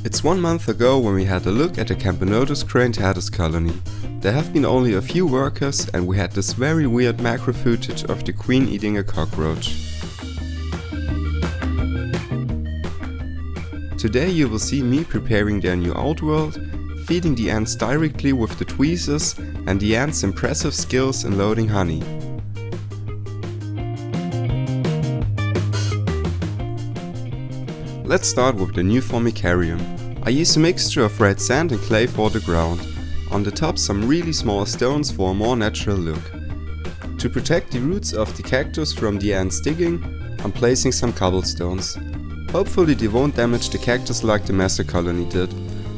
It's 1 month ago when we had a look at the Camponotus cruentatus colony. There have been only a few workers and we had this very weird macro footage of the queen eating a cockroach. Today you will see me preparing their new outworld, feeding the ants directly with the tweezers and the ants' impressive skills in loading honey. Let's start with the new formicarium. I use a mixture of red sand and clay for the ground. On the top some really small stones for a more natural look. To protect the roots of the cactus from the ants digging, I'm placing some cobblestones. Hopefully they won't damage the cactus like the master colony did.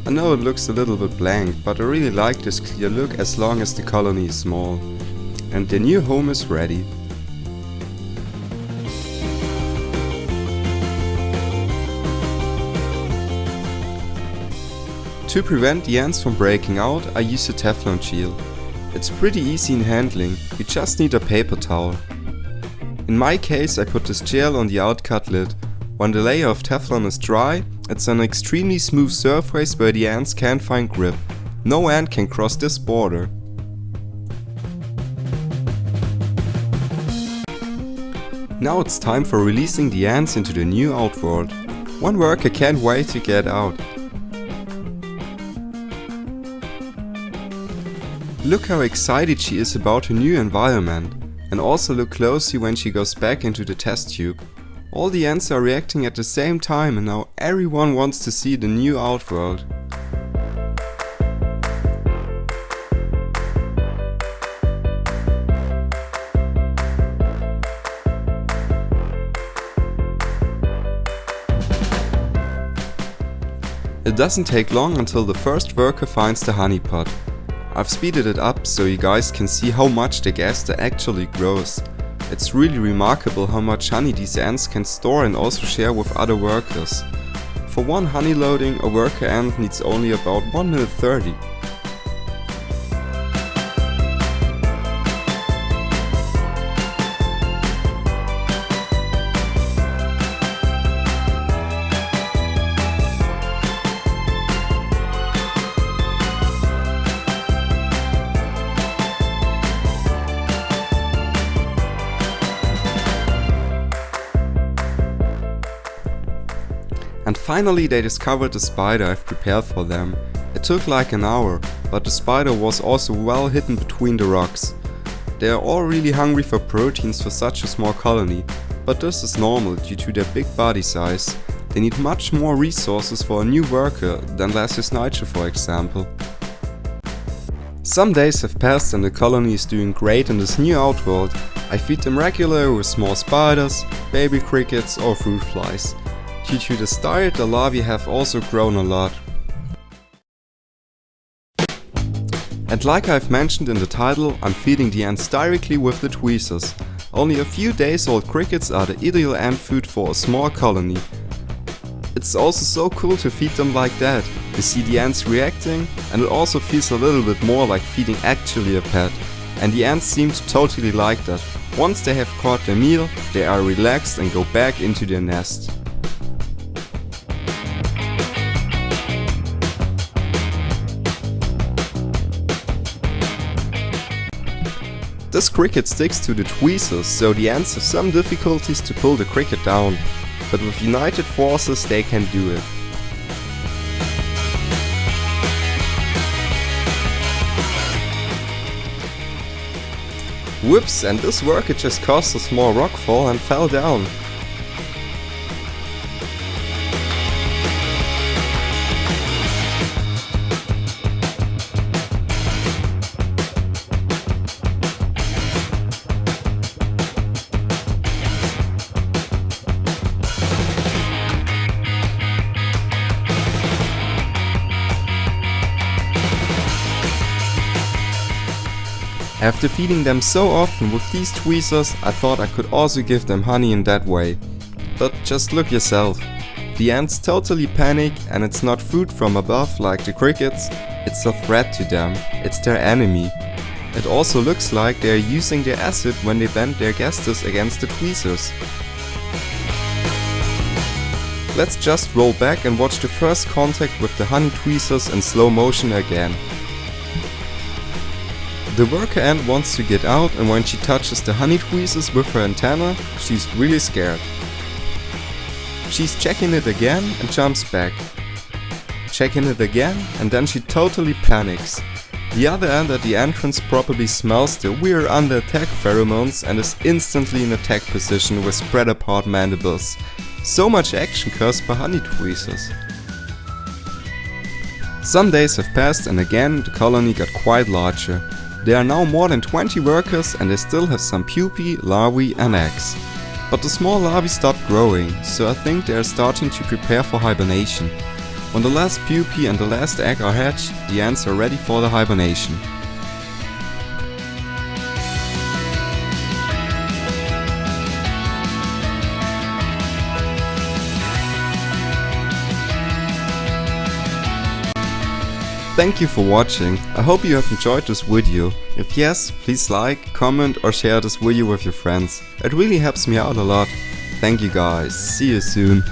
I know it looks a little bit blank, but I really like this clear look as long as the colony is small. And the new home is ready. To prevent the ants from breaking out, I use a Teflon shield. It's pretty easy in handling, you just need a paper towel. In my case I put this gel on the outcut lid. When the layer of Teflon is dry, it's an extremely smooth surface where the ants can't find grip. No ant can cross this border. Now it's time for releasing the ants into the new outworld. One worker can't wait to get out. Look how excited she is about her new environment, and also look closely when she goes back into the test tube. All the ants are reacting at the same time and now everyone wants to see the new outworld. It doesn't take long until the first worker finds the honey pot. I've speeded it up so you guys can see how much the gaster actually grows. It's really remarkable how much honey these ants can store and also share with other workers. For one honey loading, a worker ant needs only about 1 minute 30. And finally they discovered the spider I've prepared for them. It took like an hour, but the spider was also well hidden between the rocks. They are all really hungry for proteins for such a small colony, but this is normal due to their big body size. They need much more resources for a new worker than last year's Nigel, for example. Some days have passed and the colony is doing great in this new outworld. I feed them regularly with small spiders, baby crickets or fruit flies. Due to this diet, the larvae have also grown a lot. And like I've mentioned in the title, I'm feeding the ants directly with the tweezers. Only a few days old crickets are the ideal ant food for a small colony. It's also so cool to feed them like that. You see the ants reacting, and it also feels a little bit more like feeding actually a pet. And the ants seem to totally like that. Once they have caught their meal, they are relaxed and go back into their nest. This cricket sticks to the tweezers, so the ants have some difficulties to pull the cricket down, but with united forces they can do it. Whoops, and this worker just caused a small rock fall and fell down. After feeding them so often with these tweezers, I thought I could also give them honey in that way. But just look yourself. The ants totally panic and it's not food from above like the crickets, it's a threat to them, it's their enemy. It also looks like they are using their acid when they bend their gasters against the tweezers. Let's just roll back and watch the first contact with the honey tweezers in slow motion again. The worker ant wants to get out, and when she touches the honey tweezers with her antenna, she's really scared. She's checking it again and jumps back. Checking it again, and then she totally panics. The other ant at the entrance probably smells the "we're under attack" pheromones and is instantly in attack position with spread apart mandibles. So much action caused by honey tweezers. Some days have passed and again the colony got quite larger. There are now more than 20 workers and they still have some pupae, larvae and eggs. But the small larvae stopped growing, so I think they are starting to prepare for hibernation. When the last pupae and the last egg are hatched, the ants are ready for the hibernation. Thank you for watching. I hope you have enjoyed this video. If yes, please like, comment or share this video with your friends. It really helps me out a lot. Thank you guys. See you soon.